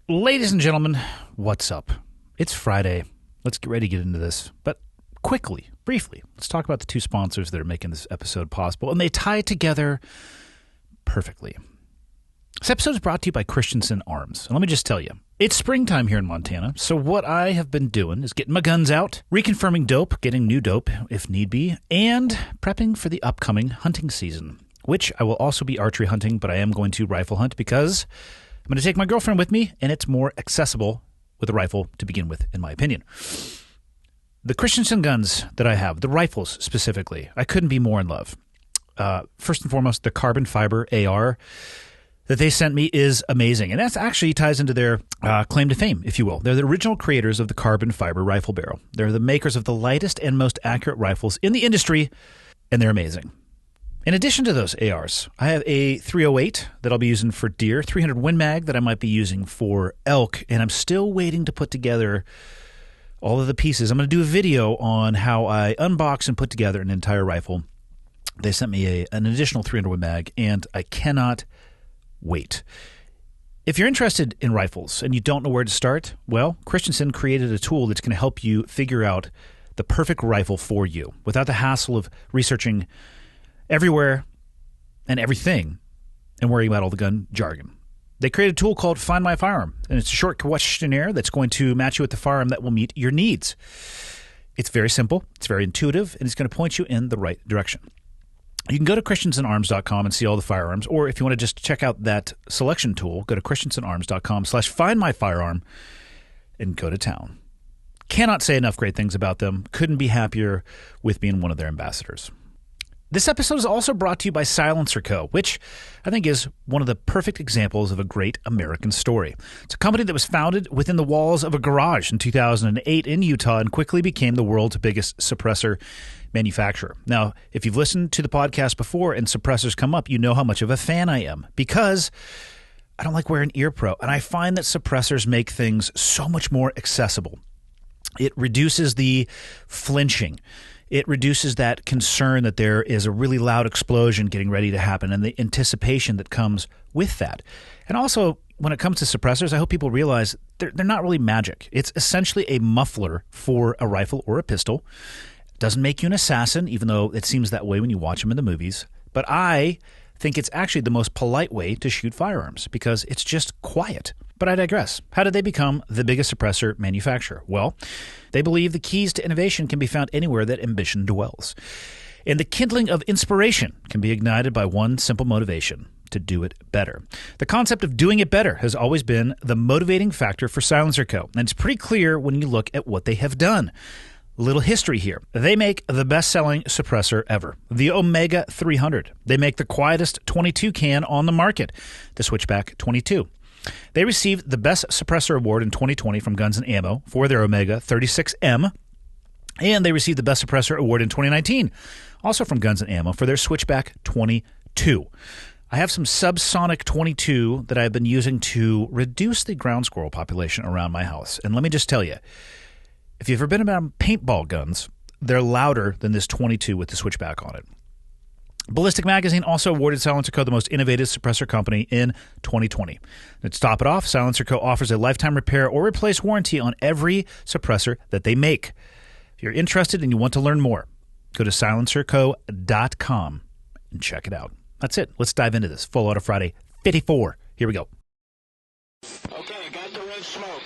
Ladies and gentlemen, what's up? It's Friday. Let's get ready to get into this. But quickly, briefly, let's talk about the two sponsors that are making this episode possible, and they tie together perfectly. This episode is brought to you by Christensen Arms. And let me just tell you, it's springtime here in Montana, so what I have been doing is getting my guns out, reconfirming dope, getting new dope if need be, and prepping for the upcoming hunting season, which I will also be archery hunting, but I am going to rifle hunt because I'm going to take my girlfriend with me, and it's more accessible with a rifle to begin with, in my opinion. The Christensen guns that I have, the rifles specifically, I couldn't be more in love. First and foremost, the carbon fiber AR that they sent me is amazing, and that actually ties into their claim to fame, if you will. They're the original creators of the carbon fiber rifle barrel. They're the makers of the lightest and most accurate rifles in the industry, and they're amazing. In addition to those ARs, I have a 308 that I'll be using for deer, 300 Win Mag that I might be using for elk, and I'm still waiting to put together all of the pieces. I'm going to do a video on how I unbox and put together an entire rifle. They sent me an additional 300 Win Mag, and I cannot wait. If you're interested in rifles and you don't know where to start, well, Christensen created a tool that's going to help you figure out the perfect rifle for you without the hassle of researching everywhere and everything and worrying about all the gun jargon. They created a tool called Find My Firearm, and it's a short questionnaire that's going to match you with the firearm that will meet your needs. It's very simple, it's very intuitive, and it's going to point you in the right direction. You can go to christensenarms.com and see all the firearms, or if you want to just check out that selection tool, go to christensenarms.com/findmyfirearm and go to town. Cannot say enough great things about them. Couldn't be happier with being one of their ambassadors. This episode is also brought to you by Silencerco, which I think is one of the perfect examples of a great American story. It's a company that was founded within the walls of a garage in 2008 in Utah and quickly became the world's biggest suppressor manufacturer. Now, if you've listened to the podcast before and suppressors come up, you know how much of a fan I am because I don't like wearing ear pro, and I find that suppressors make things so much more accessible. It reduces the flinching. It reduces that concern that there is a really loud explosion getting ready to happen and the anticipation that comes with that. And also, when it comes to suppressors, I hope people realize they're not really magic. It's essentially a muffler for a rifle or a pistol. It doesn't make you an assassin, even though it seems that way when you watch them in the movies. But I think it's actually the most polite way to shoot firearms because it's just quiet. But I digress. How did they become the biggest suppressor manufacturer? Well, they believe the keys to innovation can be found anywhere that ambition dwells. And the kindling of inspiration can be ignited by one simple motivation: to do it better. The concept of doing it better has always been the motivating factor for Silencerco, and it's pretty clear when you look at what they have done. Little history here. They make the best-selling suppressor ever, the Omega 300. They make the quietest 22 can on the market, the Switchback 22. They received the Best Suppressor Award in 2020 from Guns & Ammo for their Omega 36M, and they received the Best Suppressor Award in 2019, also from Guns & Ammo, for their Switchback 22. I have some subsonic 22 that I've been using to reduce the ground squirrel population around my house. And let me just tell you, if you've ever been around paintball guns, they're louder than this 22 with the Switchback on it. Ballistic Magazine also awarded Silencerco the most innovative suppressor company in 2020. And to top it off, Silencerco offers a lifetime repair or replace warranty on every suppressor that they make. If you're interested and you want to learn more, go to silencerco.com and check it out. That's it. Let's dive into this. Full Auto Friday 54. Here we go. Okay, I got the red smoke.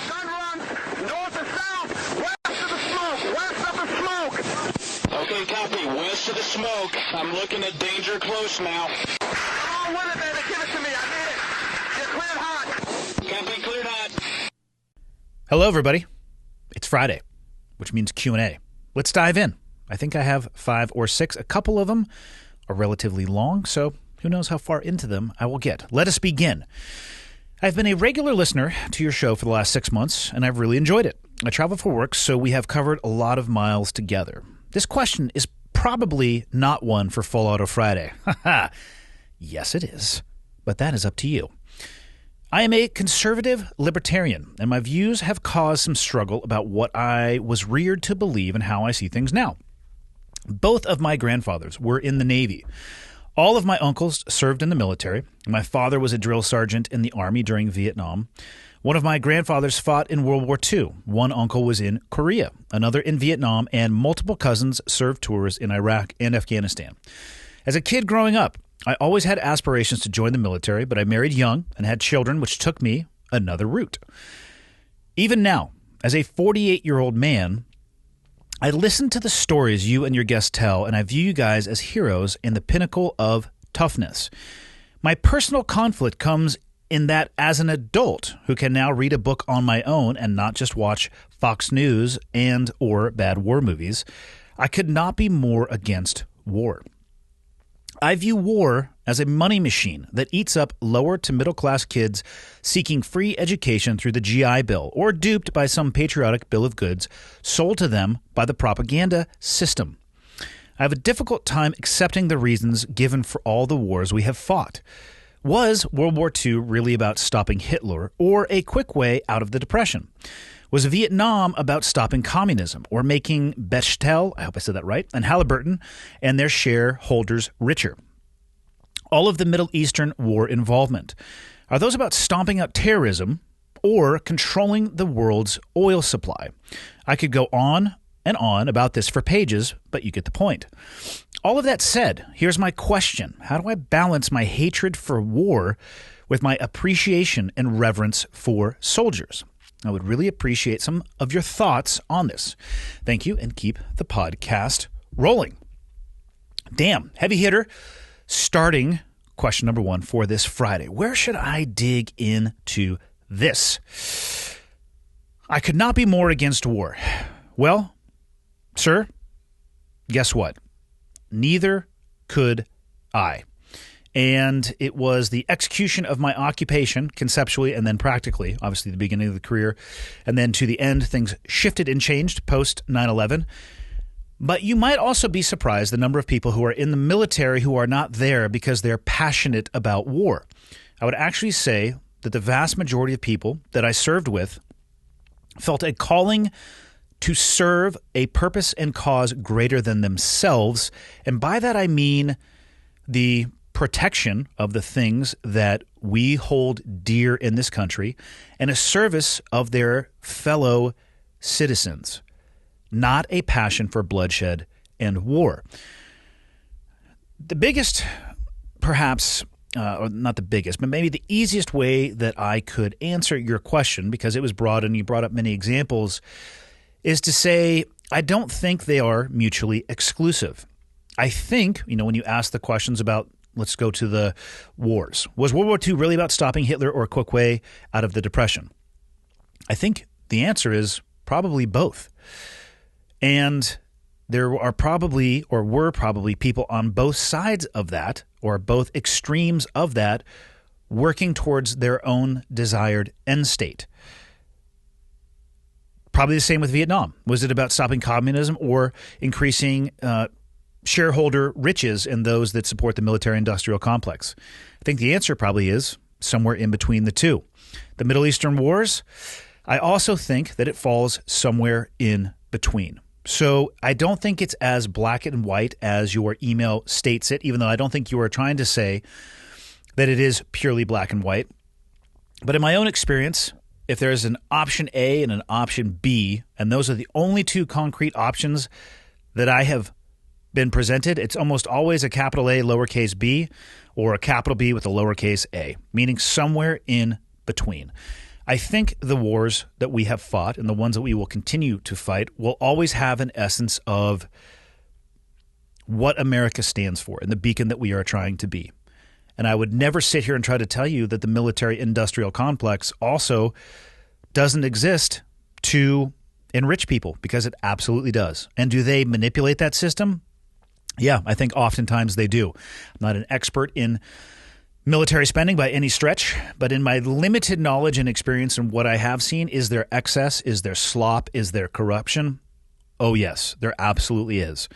Gun run, north and south, west of the smoke, west of the smoke. Okay, copy, west of the smoke. I'm looking at danger close now. Come on with it, baby, give it to me, I need it. You're cleared hot. Copy, cleared hot. Hello, everybody. It's Friday, which means Q&A. Let's dive in. I think I have 5 or 6. A couple of them are relatively long, so who knows how far into them I will get. Let us begin. I've been a regular listener to your show for the last 6 months, and I've really enjoyed it. I travel for work, so we have covered a lot of miles together. This question is probably not one for Full Auto Friday. Yes, it is, but that is up to you. I am a conservative libertarian, and my views have caused some struggle about what I was reared to believe and how I see things now. Both of my grandfathers were in the Navy. All of my uncles served in the military. My father was a drill sergeant in the Army during Vietnam. One of my grandfathers fought in World War II. One uncle was in Korea, another in Vietnam, and multiple cousins served tours in Iraq and Afghanistan. As a kid growing up, I always had aspirations to join the military, but I married young and had children, which took me another route. Even now, as a 48-year-old man, I listen to the stories you and your guests tell, and I view you guys as heroes in the pinnacle of toughness. My personal conflict comes in that as an adult who can now read a book on my own and not just watch Fox News and or bad war movies, I could not be more against war. I view war as a money machine that eats up lower to middle class kids seeking free education through the GI Bill or duped by some patriotic bill of goods sold to them by the propaganda system. I have a difficult time accepting the reasons given for all the wars we have fought. Was World War II really about stopping Hitler or a quick way out of the Depression? Was Vietnam about stopping communism or making Bechtel, I hope I said that right, and Halliburton and their shareholders richer? All of the Middle Eastern war involvement. Are those about stomping out terrorism or controlling the world's oil supply? I could go on and on about this for pages, but you get the point. All of that said, here's my question. How do I balance my hatred for war with my appreciation and reverence for soldiers? I would really appreciate some of your thoughts on this. Thank you, and keep the podcast rolling. Damn, heavy hitter. Starting question number 1 for this Friday. Where should I dig into this? I could not be more against war. Well, sir, guess what? Neither could I. And it was the execution of my occupation, conceptually and then practically, obviously the beginning of the career, and then to the end, things shifted and changed post 9/11. But you might also be surprised the number of people who are in the military who are not there because they're passionate about war. I would actually say that the vast majority of people that I served with felt a calling to serve a purpose and cause greater than themselves. And by that I mean the protection of the things that we hold dear in this country and a service of their fellow citizens, not a passion for bloodshed and war. The biggest, perhaps, or not the biggest, but maybe the easiest way that I could answer your question, because it was broad and you brought up many examples, is to say I don't think they are mutually exclusive. I think, when you ask the questions about, let's go to the wars. Was World War II really about stopping Hitler or a quick way out of the Depression? I think the answer is probably both. And there are probably or were probably people on both sides of that or both extremes of that working towards their own desired end state. Probably the same with Vietnam. Was it about stopping communism or increasing shareholder riches in those that support the military-industrial complex? I think the answer probably is somewhere in between the two. The Middle Eastern wars, I also think that it falls somewhere in between. So I don't think it's as black and white as your email states it, even though I don't think you are trying to say that it is purely black and white. But in my own experience, if there's an option A and an option B, and those are the only two concrete options that I have been presented, it's almost always a capital A, lowercase b, or a capital B with a lowercase a, meaning somewhere in between. I think the wars that we have fought and the ones that we will continue to fight will always have an essence of what America stands for and the beacon that we are trying to be. And I would never sit here and try to tell you that the military-industrial complex also doesn't exist to enrich people, because it absolutely does. And do they manipulate that system? Yeah, I think oftentimes they do. I'm not an expert in military spending by any stretch, but in my limited knowledge and experience and what I have seen, is there excess? Is there slop? Is there corruption? Oh, yes, there absolutely is.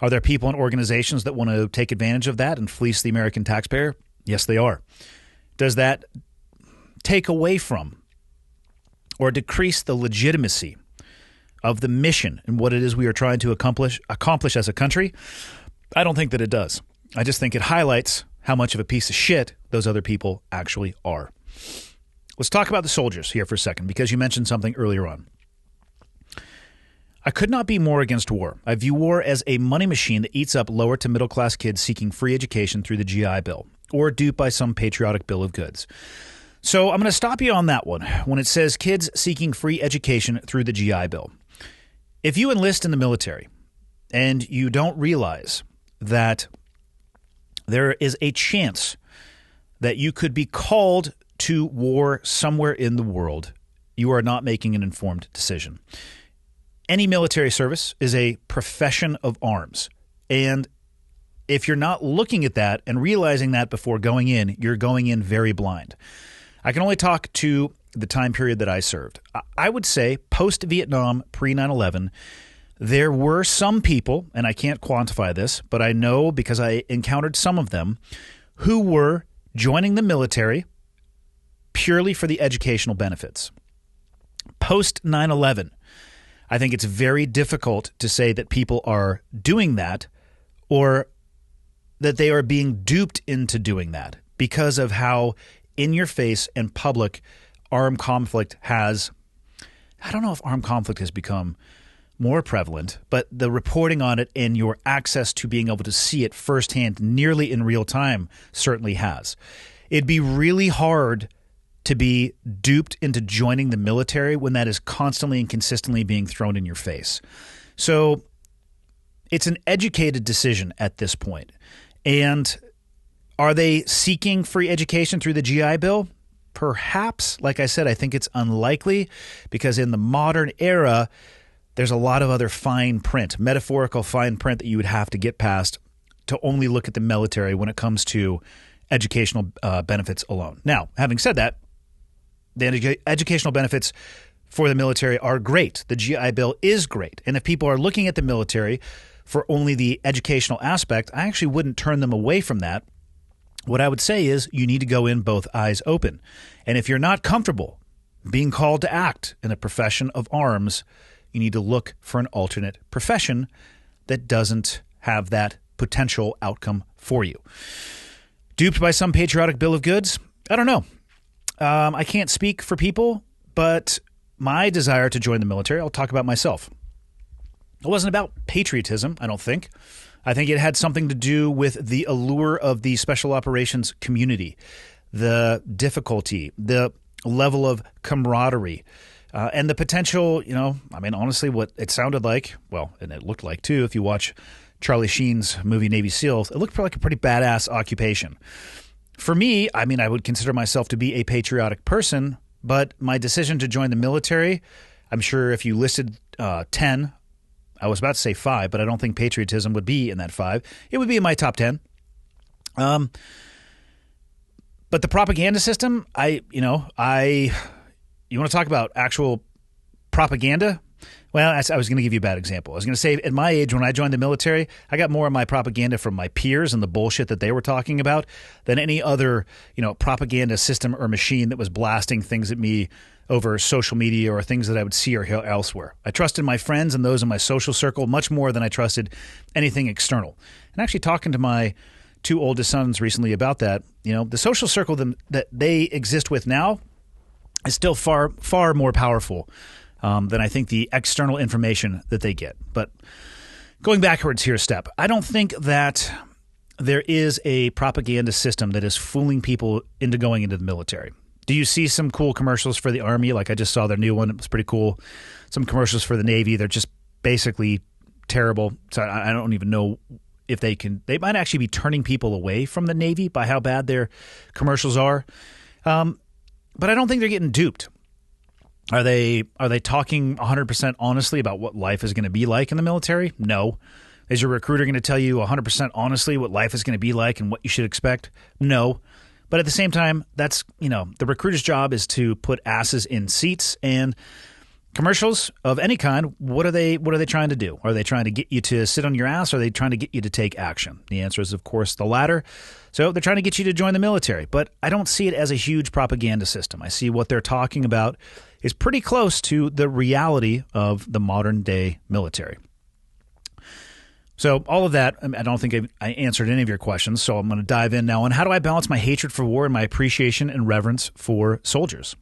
Are there people and organizations that want to take advantage of that and fleece the American taxpayer? Yes, they are. Does that take away from or decrease the legitimacy of the mission and what it is we are trying to accomplish as a country? I don't think that it does. I just think it highlights how much of a piece of shit those other people actually are. Let's talk about the soldiers here for a second, because you mentioned something earlier on. I could not be more against war. I view war as a money machine that eats up lower to middle class kids seeking free education through the GI Bill, or duped by some patriotic bill of goods. So I'm going to stop you on that one when it says kids seeking free education through the GI Bill. If you enlist in the military and you don't realize that there is a chance that you could be called to war somewhere in the world, you are not making an informed decision. Any military service is a profession of arms. And if you're not looking at that and realizing that before going in, you're going in very blind. I can only talk to the time period that I served. I would say post-Vietnam, pre-9/11, there were some people, and I can't quantify this, but I know because I encountered some of them, who were joining the military purely for the educational benefits. Post 9/11, I think it's very difficult to say that people are doing that or that they are being duped into doing that because of how in your face and public armed conflict has, I don't know if armed conflict has become more prevalent, but the reporting on it and your access to being able to see it firsthand nearly in real time certainly has. It'd be really hard to be duped into joining the military when that is constantly and consistently being thrown in your face. So it's an educated decision at this point. And are they seeking free education through the GI Bill? Perhaps. Like I said, I think it's unlikely because in the modern era, there's a lot of other fine print, metaphorical fine print that you would have to get past to only look at the military when it comes to educational benefits alone. Now, having said that, the educational benefits for the military are great. The GI Bill is great. And if people are looking at the military for only the educational aspect, I actually wouldn't turn them away from that. What I would say is you need to go in both eyes open. And if you're not comfortable being called to act in a profession of arms, you need to look for an alternate profession that doesn't have that potential outcome for you. Duped by some patriotic bill of goods? I don't know. I can't speak for people, but my desire to join the military, I'll talk about myself. It wasn't about patriotism, I don't think. I think it had something to do with the allure of the special operations community, the difficulty, the level of camaraderie, and the potential, honestly, what it sounded like, well, and it looked like too, if you watch Charlie Sheen's movie Navy SEALs, it looked like a pretty badass occupation. For me, I would consider myself to be a patriotic person, but my decision to join the military, I'm sure if you listed 10, I was about to say 5, but I don't think patriotism would be in that 5. It would be in my top 10. But the propaganda system, you want to talk about actual propaganda? Well, I was going to give you a bad example. I was going to say at my age, when I joined the military, I got more of my propaganda from my peers and the bullshit that they were talking about than any other, propaganda system or machine that was blasting things at me over social media or things that I would see or hear elsewhere. I trusted my friends and those in my social circle much more than I trusted anything external. And actually talking to my 2 oldest sons recently about that, the social circle that they exist with now is still far, far more powerful than I think the external information that they get. But going backwards here a step, I don't think that there is a propaganda system that is fooling people into going into the military. Do you see some cool commercials for the Army? Like I just saw their new one. It was pretty cool. Some commercials for the Navy. They're just basically terrible. So I don't even know if they might actually be turning people away from the Navy by how bad their commercials are. But I don't think they're getting duped. Are they talking 100% honestly about what life is going to be like in the military? No. Is your recruiter going to tell you 100% honestly what life is going to be like and what you should expect? No. But at the same time, that's, the recruiter's job is to put asses in seats, and commercials of any kind, what are they trying to do? Are they trying to get you to sit on your ass, or are they trying to get you to take action? The answer is, of course, the latter. So they're trying to get you to join the military, but I don't see it as a huge propaganda system. I see what they're talking about is pretty close to the reality of the modern day military. So all of that, I don't think I answered any of your questions, so I'm going to dive in now on how do I balance my hatred for war and my appreciation and reverence for soldiers?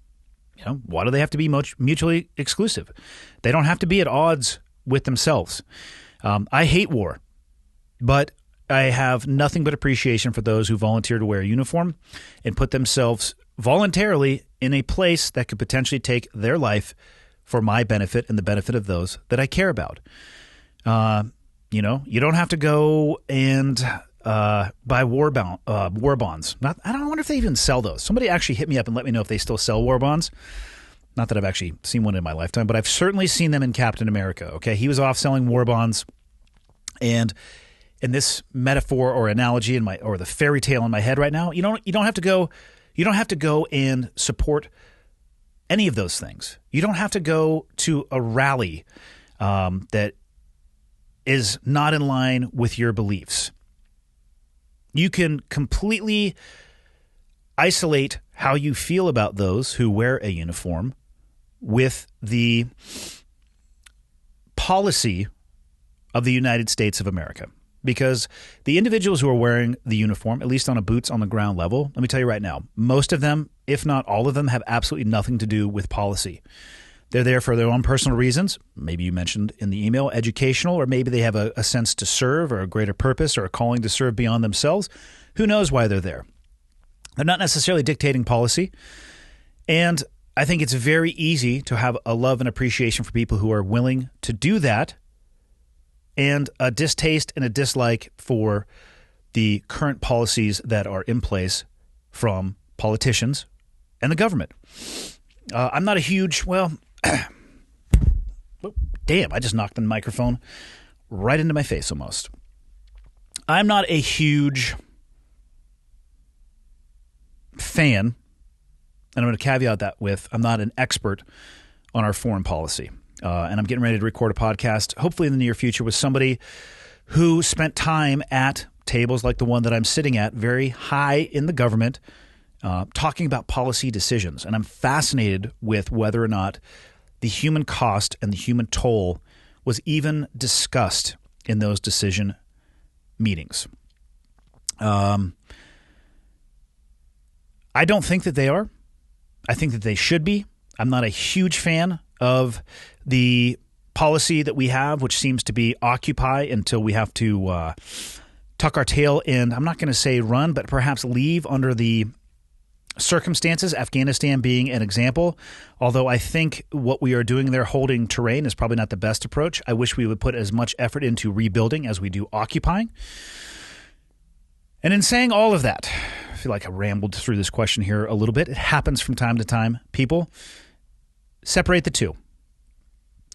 Why do they have to be mutually exclusive? They don't have to be at odds with themselves. I hate war, but I have nothing but appreciation for those who volunteer to wear a uniform and put themselves voluntarily in a place that could potentially take their life for my benefit and the benefit of those that I care about. You don't have to go and buy war bonds. I don't wonder if they even sell those. Somebody actually hit me up and let me know if they still sell war bonds. Not that I've actually seen one in my lifetime, but I've certainly seen them in Captain America. Okay, he was off selling war bonds, and in this metaphor or analogy or the fairy tale in my head right now, you don't have to go and support any of those things. You don't have to go to a rally that is not in line with your beliefs. You can completely isolate how you feel about those who wear a uniform with the policy of the United States of America. Because the individuals who are wearing the uniform, at least on a boots on the ground level, let me tell you right now, most of them, if not all of them, have absolutely nothing to do with policy. They're there for their own personal reasons. Maybe you mentioned in the email, educational, or maybe they have a sense to serve or a greater purpose or a calling to serve beyond themselves. Who knows why they're there? They're not necessarily dictating policy. And I think it's very easy to have a love and appreciation for people who are willing to do that, and a distaste and a dislike for the current policies that are in place from politicians and the government. I'm not a huge, damn, I just knocked the microphone right into my face almost. I'm not a huge fan, and I'm going to caveat that with I'm not an expert on our foreign policy. And I'm getting ready to record a podcast, hopefully in the near future, with somebody who spent time at tables like the one that I'm sitting at, very high in the government, talking about policy decisions. And I'm fascinated with whether or not the human cost and the human toll was even discussed in those decision meetings. I don't think that they are. I think that they should be. I'm not a huge fan of the policy that we have, which seems to be occupy until we have to tuck our tail in. I'm not going to say run, but perhaps leave under the circumstances, Afghanistan being an example. Although I think what we are doing there, holding terrain, is probably not the best approach. I wish we would put as much effort into rebuilding as we do occupying. And in saying all of that, I feel like I rambled through this question here a little bit. It happens from time to time. People, separate the two.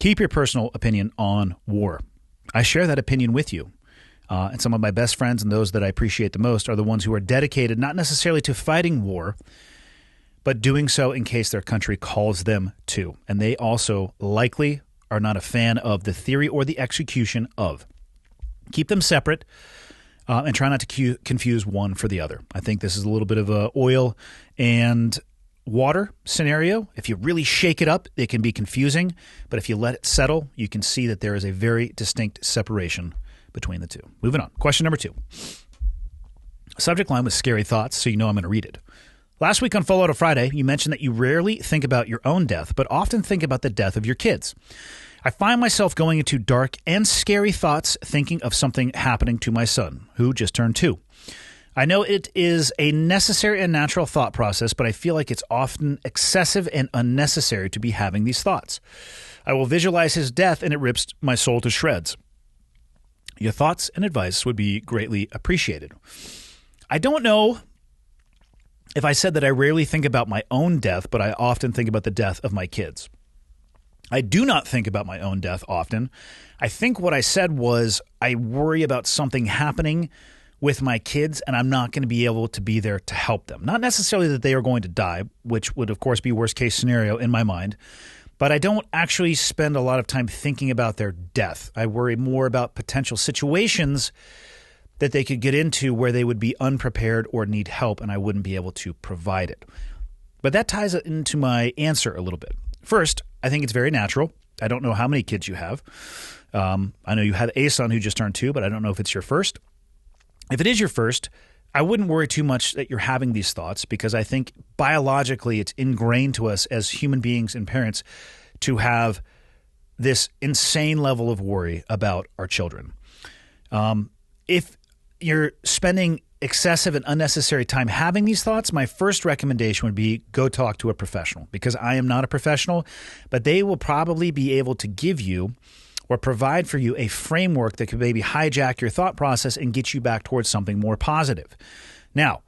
Keep your personal opinion on war. I share that opinion with you. And some of my best friends and those that I appreciate the most are the ones who are dedicated not necessarily to fighting war, but doing so in case their country calls them to. And they also likely are not a fan of the theory or the execution of. Keep them separate and try not to confuse one for the other. I think this is a little bit of a oil and water scenario. If you really shake it up, it can be confusing. But if you let it settle, you can see that there is a very distinct separation between the two. Moving on. Question number 2. Subject line was scary thoughts, so you know I'm going to read it. Last week on Fallout Friday, you mentioned that you rarely think about your own death, but often think about the death of your kids. I find myself going into dark and scary thoughts thinking of something happening to my son, who just turned 2. I know it is a necessary and natural thought process, but I feel like it's often excessive and unnecessary to be having these thoughts. I will visualize his death and it rips my soul to shreds. Your thoughts and advice would be greatly appreciated. I don't know if I said that I rarely think about my own death, but I often think about the death of my kids. I do not think about my own death often. I think what I said was I worry about something happening with my kids and I'm not going to be able to be there to help them. Not necessarily that they are going to die, which would of course be worst case scenario in my mind, but I don't actually spend a lot of time thinking about their death. I worry more about potential situations that they could get into where they would be unprepared or need help and I wouldn't be able to provide it. But that ties into my answer a little bit. First, I think it's very natural. I don't know how many kids you have. I know you have a son who just turned 2, but I don't know if it's your first. If it is your first, I wouldn't worry too much that you're having these thoughts, because I think biologically it's ingrained to us as human beings and parents to have this insane level of worry about our children. If you're spending excessive and unnecessary time having these thoughts, my first recommendation would be go talk to a professional, because I am not a professional, but they will probably be able to give you or provide for you a framework that could maybe hijack your thought process and get you back towards something more positive. Now,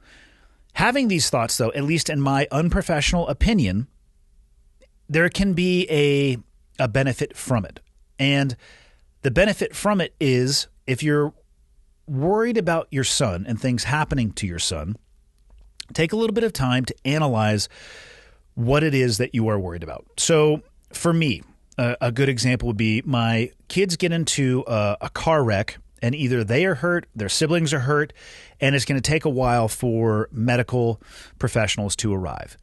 having these thoughts, though, at least in my unprofessional opinion, there can be a benefit from it. And the benefit from it is, if you're worried about your son and things happening to your son, take a little bit of time to analyze what it is that you are worried about. So for me, a good example would be my kids get into a car wreck, and either they are hurt, their siblings are hurt, and it's going to take a while for medical professionals to arrive.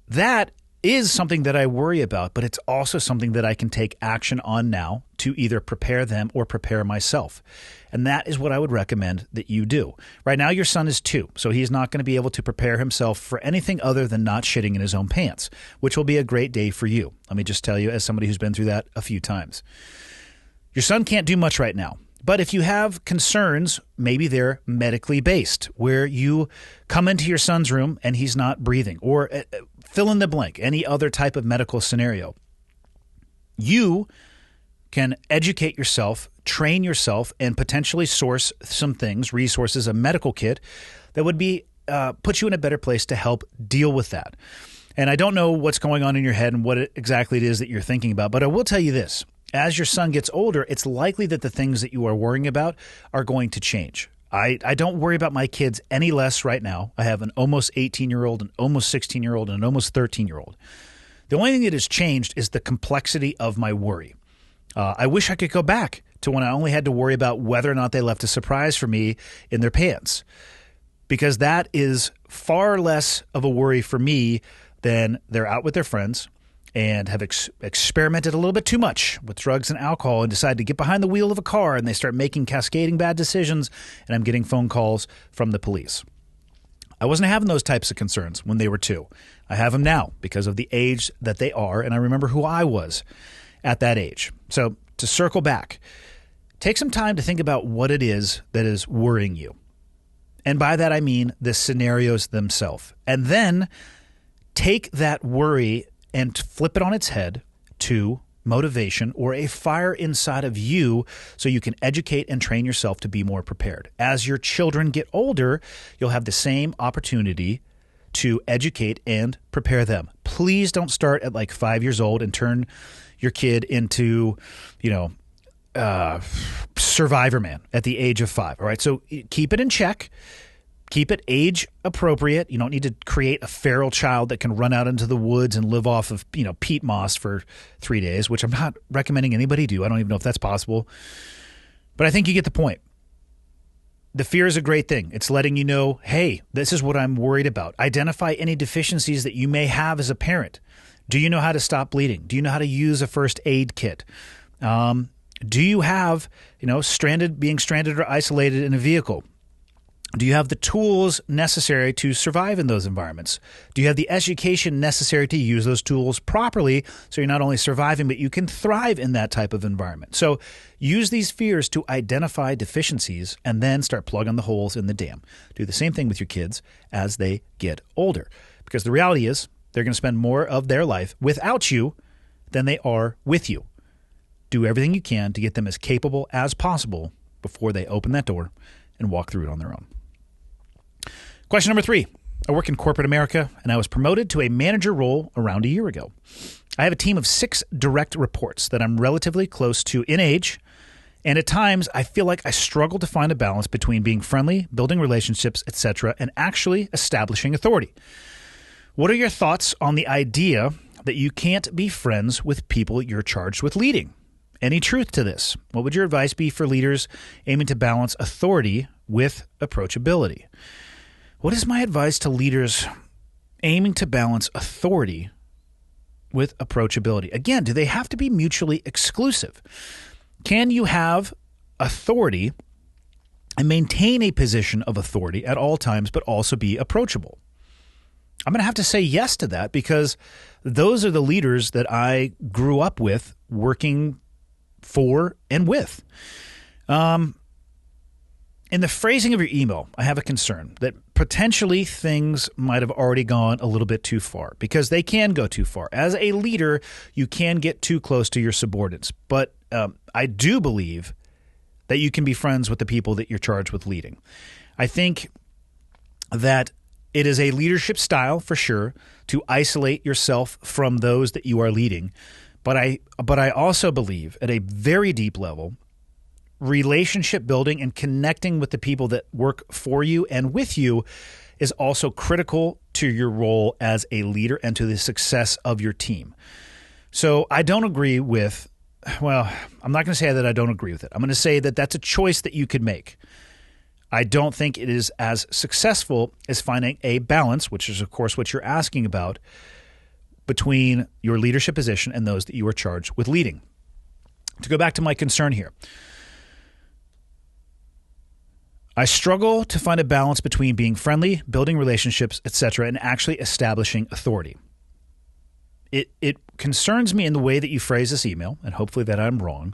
That is something that I worry about, but it's also something that I can take action on now to either prepare them or prepare myself. And that is what I would recommend that you do. Right now, your son is 2, so he's not going to be able to prepare himself for anything other than not shitting in his own pants, which will be a great day for you. Let me just tell you, as somebody who's been through that a few times. Your son can't do much right now. But if you have concerns, maybe they're medically based, where you come into your son's room and he's not breathing, or fill in the blank, any other type of medical scenario. You can educate yourself, train yourself, and potentially source some things, resources, a medical kit that would be put you in a better place to help deal with that. And I don't know what's going on in your head and what exactly it is that you're thinking about, but I will tell you this. As your son gets older, it's likely that the things that you are worrying about are going to change. I don't worry about my kids any less right now. I have an almost 18-year-old, an almost 16-year-old, and an almost 13-year-old. The only thing that has changed is the complexity of my worry. I wish I could go back to when I only had to worry about whether or not they left a surprise for me in their pants, because that is far less of a worry for me than they're out with their friends and have experimented a little bit too much with drugs and alcohol and decide to get behind the wheel of a car, and they start making cascading bad decisions, and I'm getting phone calls from the police. I wasn't having those types of concerns when they were 2. I have them now because of the age that they are, and I remember who I was at that age. So to circle back, take some time to think about what it is that is worrying you. And by that I mean the scenarios themselves. And then take that worry and flip it on its head to motivation or a fire inside of you so you can educate and train yourself to be more prepared. As your children get older, you'll have the same opportunity to educate and prepare them. Please don't start at like 5 years old and turn your kid into, Survivor Man at the age of 5. All right. So keep it in check. Keep it age appropriate. You don't need to create a feral child that can run out into the woods and live off of, peat moss for 3 days, which I'm not recommending anybody do. I don't even know if that's possible. But I think you get the point. The fear is a great thing. It's letting you know, hey, this is what I'm worried about. Identify any deficiencies that you may have as a parent. Do you know how to stop bleeding? Do you know how to use a first aid kit? Do you have, being stranded or isolated in a vehicle? Do you have the tools necessary to survive in those environments? Do you have the education necessary to use those tools properly so you're not only surviving, but you can thrive in that type of environment? So use these fears to identify deficiencies and then start plugging the holes in the dam. Do the same thing with your kids as they get older, because the reality is they're going to spend more of their life without you than they are with you. Do everything you can to get them as capable as possible before they open that door and walk through it on their own. Question number 3. I work in corporate America, and I was promoted to a manager role around a year ago. I have a team of 6 direct reports that I'm relatively close to in age, and at times I feel like I struggle to find a balance between being friendly, building relationships, etc., and actually establishing authority. What are your thoughts on the idea that you can't be friends with people you're charged with leading? Any truth to this? What would your advice be for leaders aiming to balance authority with approachability? What is my advice to leaders aiming to balance authority with approachability? Again, do they have to be mutually exclusive? Can you have authority and maintain a position of authority at all times, but also be approachable? I'm going to have to say yes to that, because those are the leaders that I grew up with, working for and with. In the phrasing of your email, I have a concern that potentially things might have already gone a little bit too far, because they can go too far. As a leader, you can get too close to your subordinates, but I do believe that you can be friends with the people that you're charged with leading. I think that it is a leadership style, for sure, to isolate yourself from those that you are leading. But I also believe at a very deep level, relationship building and connecting with the people that work for you and with you is also critical to your role as a leader and to the success of your team. So I don't agree with, well, I'm not going to say that I don't agree with it. I'm going to say that that's a choice that you could make. I don't think it is as successful as finding a balance, which is, of course, what you're asking about, between your leadership position and those that you are charged with leading. To go back to my concern here, I struggle to find a balance between being friendly, building relationships, etc., and actually establishing authority. It concerns me in the way that you phrase this email, and hopefully that I'm wrong,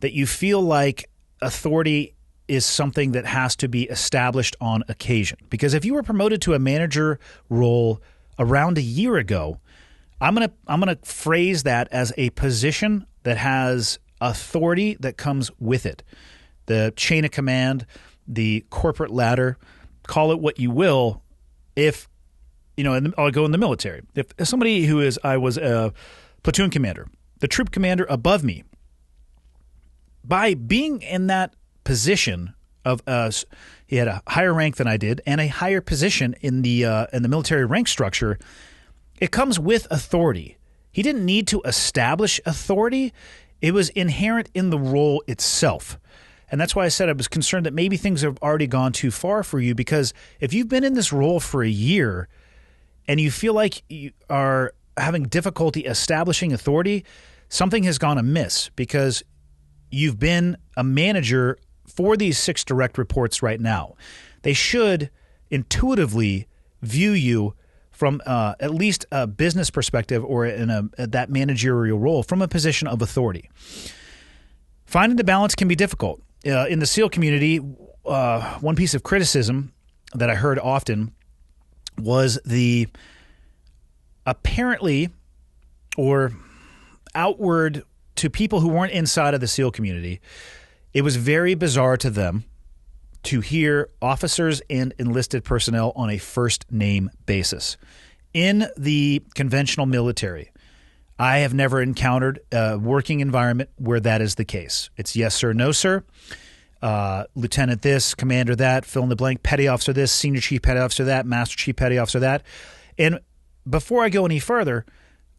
that you feel like authority is something that has to be established on occasion. Because if you were promoted to a manager role around a year ago, I'm gonna phrase that as a position that has authority that comes with it. The chain of command, the corporate ladder, call it what you will. If, I'll go in the military. If somebody I was a platoon commander, the troop commander above me, by being in that position of he had a higher rank than I did and a higher position in the military rank structure, it comes with authority. He didn't need to establish authority. It was inherent in the role itself. And that's why I said I was concerned that maybe things have already gone too far for you, because if you've been in this role for a year and you feel like you are having difficulty establishing authority, something has gone amiss, because you've been a manager for these 6 direct reports right now. They should intuitively view you from at least a business perspective, or in that managerial role, from a position of authority. Finding the balance can be difficult. In the SEAL community, one piece of criticism that I heard often was the apparently, or outward to people who weren't inside of the SEAL community, it was very bizarre to them to hear officers and enlisted personnel on a first name basis. In the conventional military, I have never encountered a working environment where that is the case. It's yes, sir, no, sir. Lieutenant this, commander that, fill in the blank, petty officer this, senior chief petty officer that, master chief petty officer that. And before I go any further,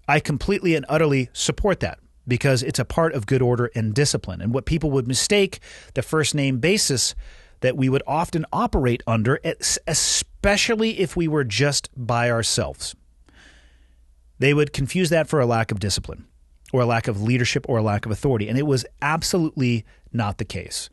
I completely and utterly support that, because it's a part of good order and discipline. And what people would mistake the first name basis that we would often operate under, especially if we were just by ourselves, they would confuse that for a lack of discipline, or a lack of leadership, or a lack of authority. And it was absolutely not the case.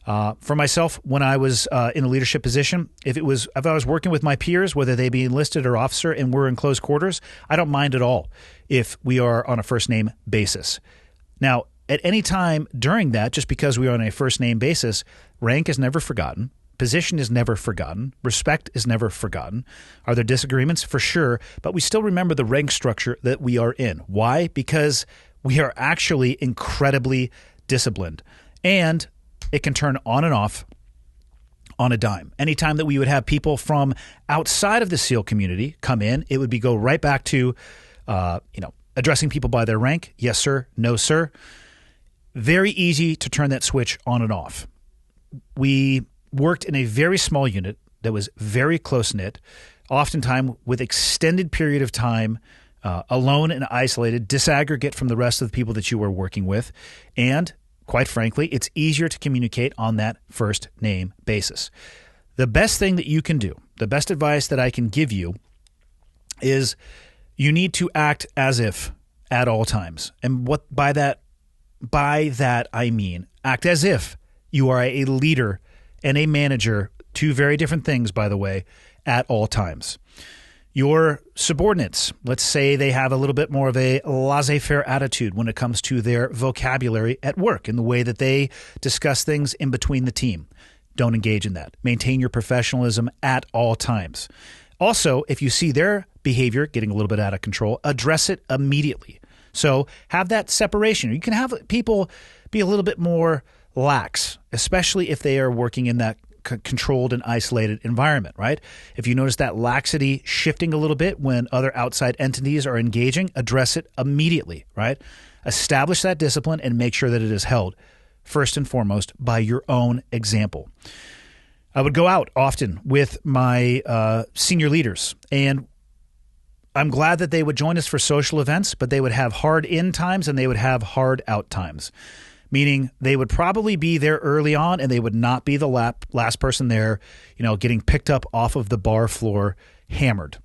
For myself, when I was in a leadership position, if I was working with my peers, whether they be enlisted or officer, and we're in close quarters, I don't mind at all if we are on a first name basis. Now, at any time during that, just because we are on a first name basis, rank is never forgotten. Position is never forgotten. Respect is never forgotten. Are there disagreements? For sure. But we still remember the rank structure that we are in. Why? Because we are actually incredibly disciplined. And it can turn on and off on a dime. Anytime that we would have people from outside of the SEAL community come in, it would go right back to, addressing people by their rank. Yes, sir. No, sir. Very easy to turn that switch on and off. We worked in a very small unit that was very close-knit, oftentimes with extended period of time, alone and isolated, disaggregate from the rest of the people that you were working with. And quite frankly, it's easier to communicate on that first name basis. The best thing that you can do, the best advice that I can give you, is you need to act as if at all times. And what by that by that, I mean act as if you are a leader and a manager, two very different things, by the way, at all times. Your subordinates, let's say they have a little bit more of a laissez-faire attitude when it comes to their vocabulary at work and the way that they discuss things in between the team. Don't engage in that. Maintain your professionalism at all times. Also, if you see their behavior getting a little bit out of control, address it immediately. So have that separation. You can have people be a little bit more lax, especially if they are working in that controlled and isolated environment, right? If you notice that laxity shifting a little bit when other outside entities are engaging, address it immediately, right? Establish that discipline and make sure that it is held first and foremost by your own example. I would go out often with my senior leaders, and I'm glad that they would join us for social events, but they would have hard in times and they would have hard out times. Meaning they would probably be there early on and they would not be the last person there, getting picked up off of the bar floor hammered.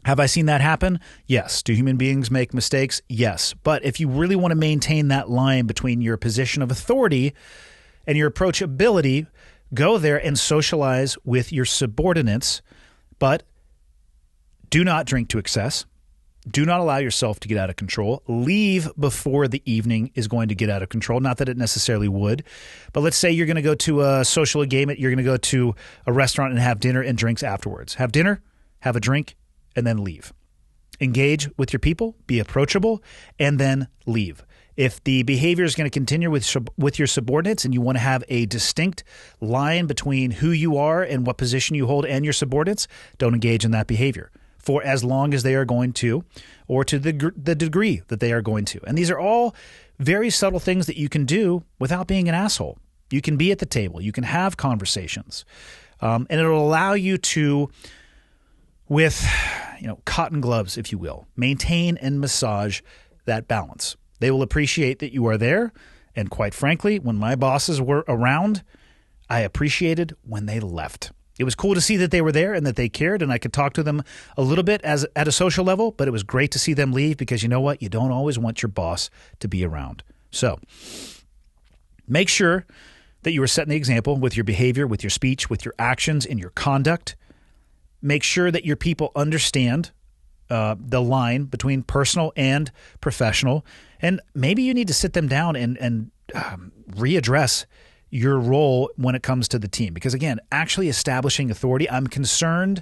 Have I seen that happen? Yes. Do human beings make mistakes? Yes. But if you really want to maintain that line between your position of authority and your approachability, go there and socialize with your subordinates, but do not drink to excess. Do not allow yourself to get out of control. Leave before the evening is going to get out of control. Not that it necessarily would, but let's say you're going to go to a social engagement. You're going to go to a restaurant and have dinner and drinks afterwards. Have dinner, have a drink, and then leave. Engage with your people, be approachable, and then leave. If the behavior is going to continue with your subordinates and you want to have a distinct line between who you are and what position you hold and your subordinates, don't engage in that behavior for as long as they are going to, or to the degree that they are going to. And these are all very subtle things that you can do without being an asshole. You can be at the table. You can have conversations. And it'll allow you to, with cotton gloves, if you will, maintain and massage that balance. They will appreciate that you are there. And quite frankly, when my bosses were around, I appreciated when they left. It was cool to see that they were there and that they cared, and I could talk to them a little bit at a social level, but it was great to see them leave because you know what? You don't always want your boss to be around. So make sure that you are setting the example with your behavior, with your speech, with your actions, and your conduct. Make sure that your people understand the line between personal and professional, and maybe you need to sit them down and readdress your role when it comes to the team. Because again, actually establishing authority, I'm concerned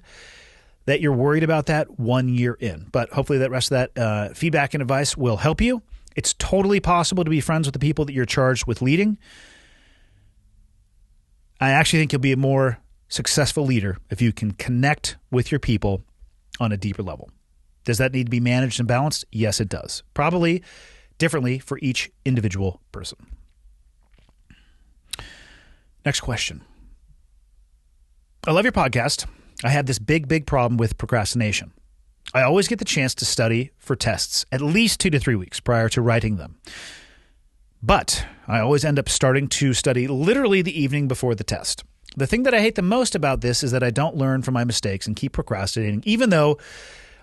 that you're worried about that 1 year in. But hopefully that rest of that feedback and advice will help you. It's totally possible to be friends with the people that you're charged with leading. I actually think you'll be a more successful leader if you can connect with your people on a deeper level. Does that need to be managed and balanced? Yes, it does. Probably differently for each individual person. Next question. I love your podcast. I had this big problem with procrastination. I always get the chance to study for tests at least 2 to 3 weeks prior to writing them. But I always end up starting to study literally the evening before the test. The thing that I hate the most about this is that I don't learn from my mistakes and keep procrastinating, even though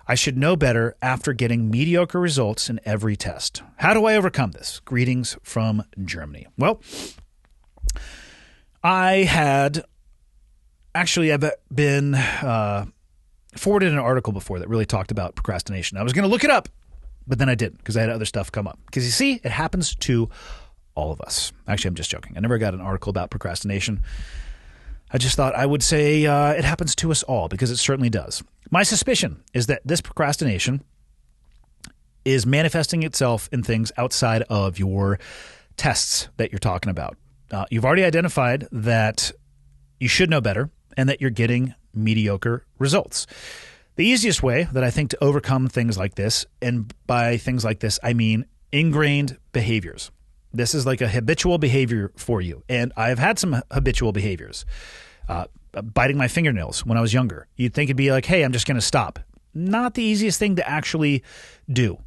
I should know better after getting mediocre results in every test. How do I overcome this? Greetings from Germany. Well, I've been forwarded an article before that really talked about procrastination. I was going to look it up, but then I didn't because I had other stuff come up. Because you see, it happens to all of us. Actually, I'm just joking. I never got an article about procrastination. I just thought I would say it happens to us all because it certainly does. My suspicion is that this procrastination is manifesting itself in things outside of your tests that you're talking about. You've already identified that you should know better and that you're getting mediocre results. The easiest way that I think to overcome things like this, and by things like this, I mean ingrained behaviors. This is like a habitual behavior for you. And I've had some habitual behaviors. Biting my fingernails when I was younger. You'd think it'd be like, hey, I'm just going to stop. Not the easiest thing to actually do.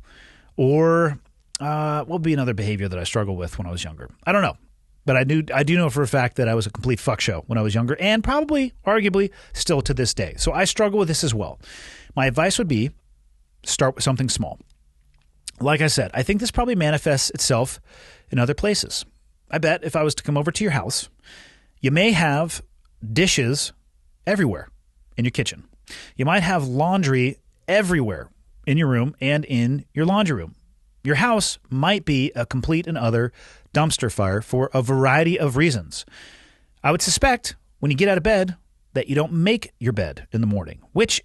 Or what would be another behavior that I struggled with when I was younger? I don't know. But I do know for a fact that I was a complete fuck show when I was younger, and probably, arguably, still to this day. So I struggle with this as well. My advice would be start with something small. Like I said, I think this probably manifests itself in other places. I bet if I was to come over to your house, you may have dishes everywhere in your kitchen. You might have laundry everywhere in your room and in your laundry room. Your house might be a complete and utter dumpster fire for a variety of reasons. I would suspect when you get out of bed that you don't make your bed in the morning, which,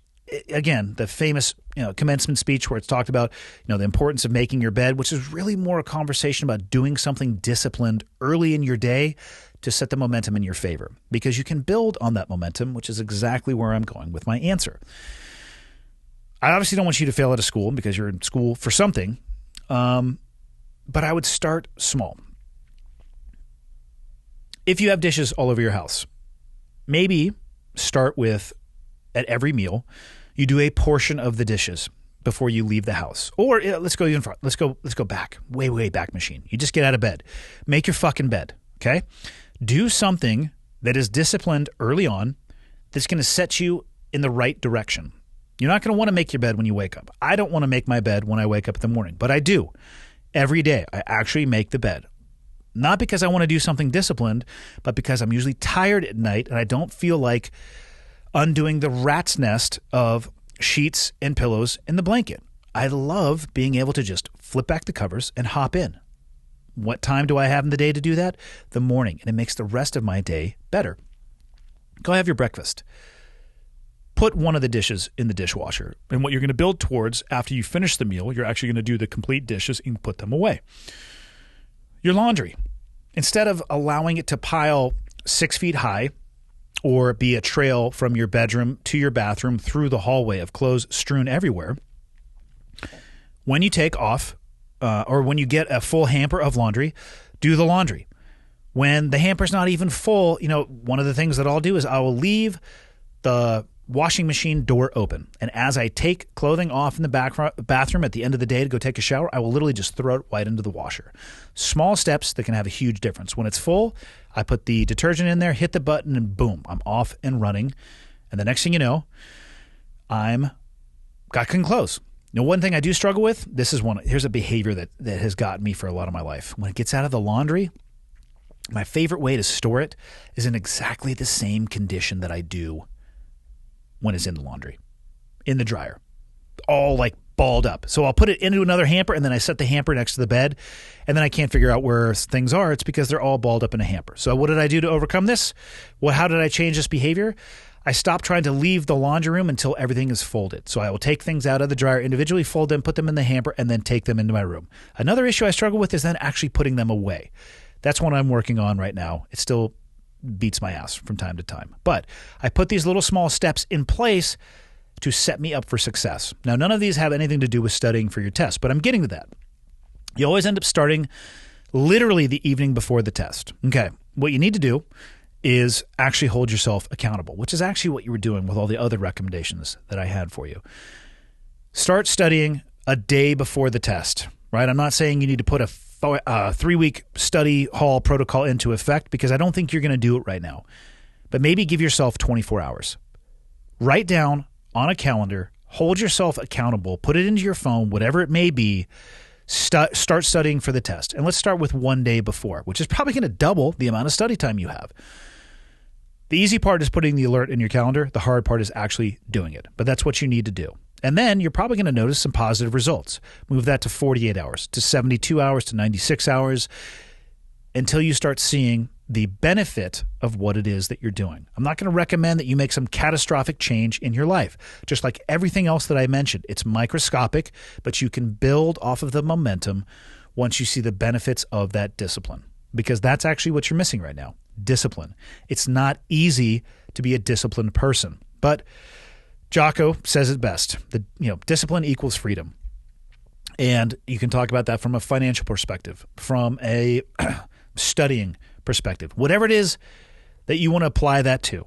again, the famous commencement speech where it's talked about the importance of making your bed, which is really more a conversation about doing something disciplined early in your day to set the momentum in your favor, because you can build on that momentum, which is exactly where I'm going with my answer. I obviously don't want you to fail out of school because you're in school for something, but I would start small. If you have dishes all over your house, maybe start with, at every meal, you do a portion of the dishes before you leave the house. Or let's go even front. Let's go back, way back machine. You just get out of bed. Make your fucking bed, okay? Do something that is disciplined early on that's going to set you in the right direction. You're not going to want to make your bed when you wake up. I don't want to make my bed when I wake up in the morning, but I do. Every day, I actually make the bed. Not because I want to do something disciplined, but because I'm usually tired at night and I don't feel like undoing the rat's nest of sheets and pillows and the blanket. I love being able to just flip back the covers and hop in. What time do I have in the day to do that? The morning, and it makes the rest of my day better. Go have your breakfast. Put one of the dishes in the dishwasher, and what you're going to build towards after you finish the meal, you're actually going to do the complete dishes and put them away. Your laundry. Instead of allowing it to pile 6 feet high or be a trail from your bedroom to your bathroom through the hallway of clothes strewn everywhere, when you take off or when you get a full hamper of laundry, do the laundry. When the hamper's not even full, one of the things that I'll do is I will leave the washing machine door open. And as I take clothing off in the bathroom at the end of the day to go take a shower, I will literally just throw it right into the washer. Small steps that can have a huge difference. When it's full, I put the detergent in there, hit the button, and boom, I'm off and running. And the next thing you know, I'm got clean clothes. One thing I do struggle with, here's a behavior that has gotten me for a lot of my life. When it gets out of the laundry, my favorite way to store it is in exactly the same condition that I do when it's in the laundry, in the dryer, all like balled up. So I'll put it into another hamper, and then I set the hamper next to the bed, and then I can't figure out where things are. It's because they're all balled up in a hamper. So what did I do to overcome this? Well, how did I change this behavior? I stopped trying to leave the laundry room until everything is folded. So I will take things out of the dryer individually, fold them, put them in the hamper, and then take them into my room. Another issue I struggle with is then actually putting them away. That's what I'm working on right now. It still beats my ass from time to time. But I put these little small steps in place to set me up for success. Now, none of these have anything to do with studying for your test, but I'm getting to that. You always end up starting literally the evening before the test. Okay, what you need to do is actually hold yourself accountable, which is actually what you were doing with all the other recommendations that I had for you. Start studying a day before the test, right? I'm not saying you need to put a 3-week study hall protocol into effect, because I don't think you're going to do it right now. But maybe give yourself 24 hours. Write down on a calendar, hold yourself accountable, put it into your phone, whatever it may be, start studying for the test. And let's start with one day before, which is probably going to double the amount of study time you have. The easy part is putting the alert in your calendar. The hard part is actually doing it. But that's what you need to do. And then you're probably going to notice some positive results. Move that to 48 hours, to 72 hours, to 96 hours, until you start seeing the benefit of what it is that you're doing. I'm not going to recommend that you make some catastrophic change in your life. Just like everything else that I mentioned, it's microscopic, but you can build off of the momentum once you see the benefits of that discipline. Because that's actually what you're missing right now, discipline. It's not easy to be a disciplined person, but Jocko says it best. Discipline equals freedom. And you can talk about that from a financial perspective, from a studying perspective, whatever it is that you want to apply that to.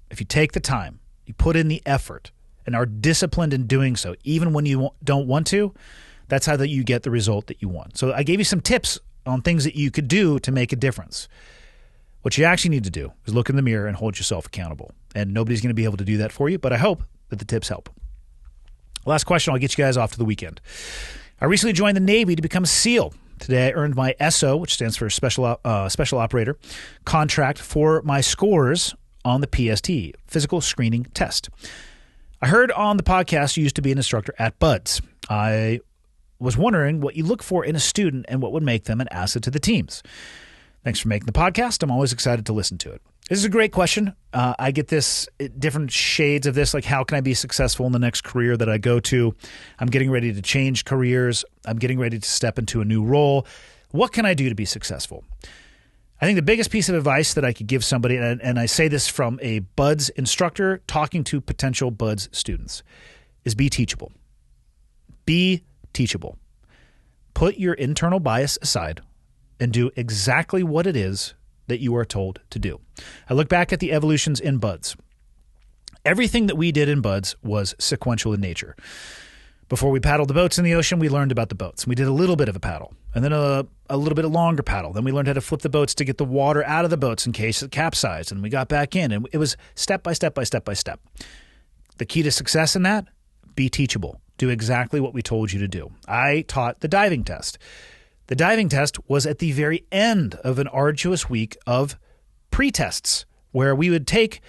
If you take the time, you put in the effort, and are disciplined in doing so, even when you don't want to, that's how that you get the result that you want. So I gave you some tips on things that you could do to make a difference. What you actually need to do is look in the mirror and hold yourself accountable. And nobody's going to be able to do that for you, but I hope that the tips help. Last question, I'll get you guys off to the weekend. I recently joined the Navy to become a SEAL. Today I earned my SO, which stands for Special Operator, contract for my scores on the PST, Physical Screening Test. I heard on the podcast you used to be an instructor at BUD/S. I was wondering what you look for in a student and what would make them an asset to the teams. Thanks for making the podcast. I'm always excited to listen to it. This is a great question. I get this, different shades of this, like how can I be successful in the next career that I go to? I'm getting ready to change careers. I'm getting ready to step into a new role. What can I do to be successful? I think the biggest piece of advice that I could give somebody, and I say this from a BUD/S instructor talking to potential BUD/S students, is be teachable. Be teachable. Put your internal bias aside and do exactly what it is that you are told to do. I look back at the evolutions in BUD/S. Everything that we did in BUD/S was sequential in nature. Before we paddled the boats in the ocean, we learned about the boats. We did a little bit of a paddle, and then a little bit of longer paddle. Then we learned how to flip the boats to get the water out of the boats in case it capsized, and we got back in. And it was step by step by step by step. The key to success in that, be teachable. Do exactly what we told you to do. I taught the diving test. The diving test was at the very end of an arduous week of pre-tests where we would take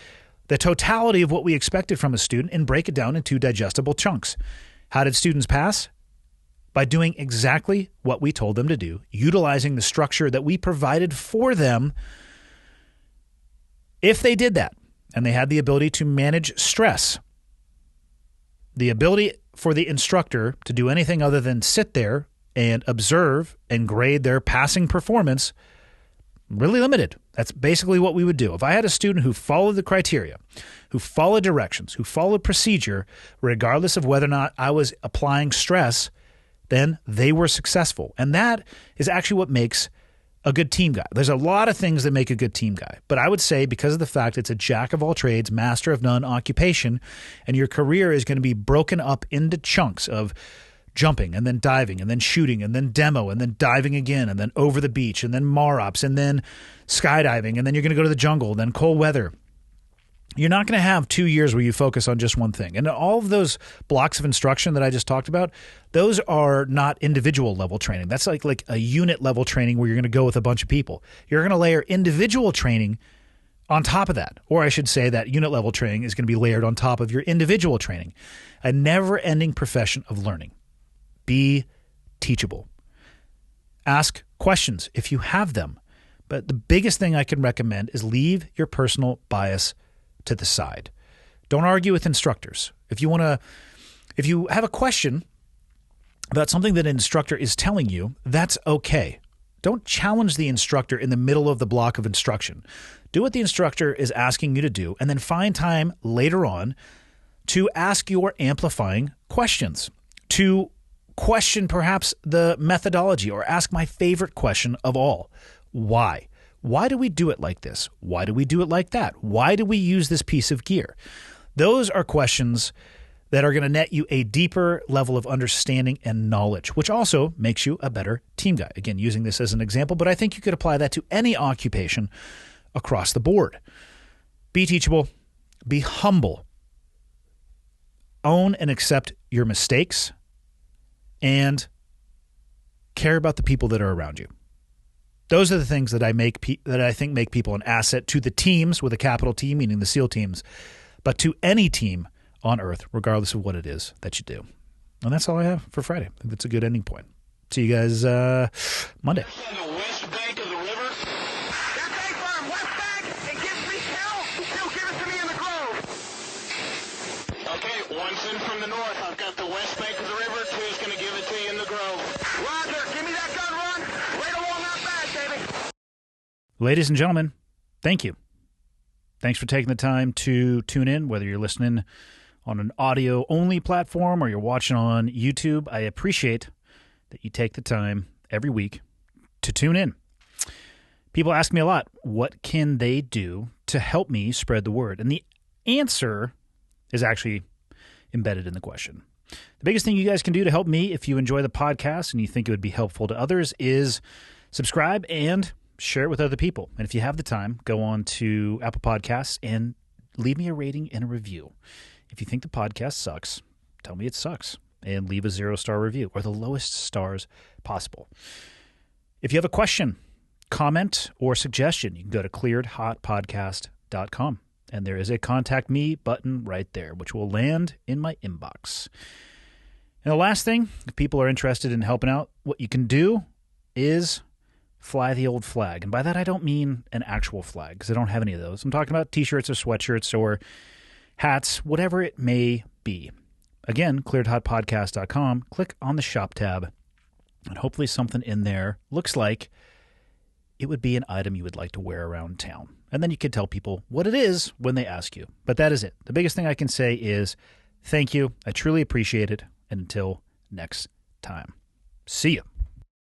the totality of what we expected from a student and break it down into digestible chunks. How did students pass? By doing exactly what we told them to do, utilizing the structure that we provided for them. If they did that and they had the ability to manage stress, the ability for the instructor to do anything other than sit there and observe and grade their passing performance, really limited. That's basically what we would do. If I had a student who followed the criteria, who followed directions, who followed procedure, regardless of whether or not I was applying stress, then they were successful. And that is actually what makes a good team guy. There's a lot of things that make a good team guy, but I would say because of the fact it's a jack of all trades, master of none occupation, and your career is going to be broken up into chunks of jumping and then diving and then shooting and then demo and then diving again and then over the beach and then MAROPS and then skydiving and then you're going to go to the jungle, then cold weather. You're not going to have 2 years where you focus on just one thing. And all of those blocks of instruction that I just talked about, those are not individual level training. That's like a unit level training where you're going to go with a bunch of people. You're going to layer individual training on top of that. Or I should say that unit level training is going to be layered on top of your individual training. A never-ending profession of learning. Be teachable. Ask questions if you have them. But the biggest thing I can recommend is leave your personal bias to the side. Don't argue with instructors. If you have a question about something that an instructor is telling you, that's okay. Don't challenge the instructor in the middle of the block of instruction. Do what the instructor is asking you to do, and then find time later on to ask your amplifying questions, to question perhaps the methodology, or ask my favorite question of all. Why? Why do we do it like this? Why do we do it like that? Why do we use this piece of gear? Those are questions that are going to net you a deeper level of understanding and knowledge, which also makes you a better team guy. Again, using this as an example, but I think you could apply that to any occupation across the board. Be teachable. Be humble. Own and accept your mistakes. And care about the people that are around you. Those are the things that I think make people an asset to the teams with a capital T, meaning the SEAL teams, but to any team on Earth, regardless of what it is that you do. And that's all I have for Friday. I think that's a good ending point. See you guys Monday. On the west bank of the river. That's A firm, west bank. It gives me Still give it to me in the grove. Okay, one's in from the north. I've got the west bank of the river. Two's going to give it to you in the grove. Roger, give me that gun run. Right along that bag, baby. Ladies and gentlemen, thank you. Thanks for taking the time to tune in, whether you're listening on an audio-only platform or you're watching on YouTube. I appreciate that you take the time every week to tune in. People ask me a lot, what can they do to help me spread the word? And the answer is actually embedded in the question. The biggest thing you guys can do to help me, if you enjoy the podcast and you think it would be helpful to others, is subscribe and share it with other people. And if you have the time, go on to Apple Podcasts and leave me a rating and a review. If you think the podcast sucks, tell me it sucks. and leave a 0-star review, or the lowest stars possible. If you have a question, comment, or suggestion, you can go to clearedhotpodcast.com. And there is a Contact Me button right there, which will land in my inbox. And the last thing, if people are interested in helping out, what you can do is fly the old flag. And by that, I don't mean an actual flag, because I don't have any of those. I'm talking about T-shirts or sweatshirts or hats, whatever it may be. Again, clearedhotpodcast.com. Click on the shop tab, and hopefully something in there looks like it would be an item you would like to wear around town. And then you can tell people what it is when they ask you. But that is it. The biggest thing I can say is thank you. I truly appreciate it. And until next time, see you.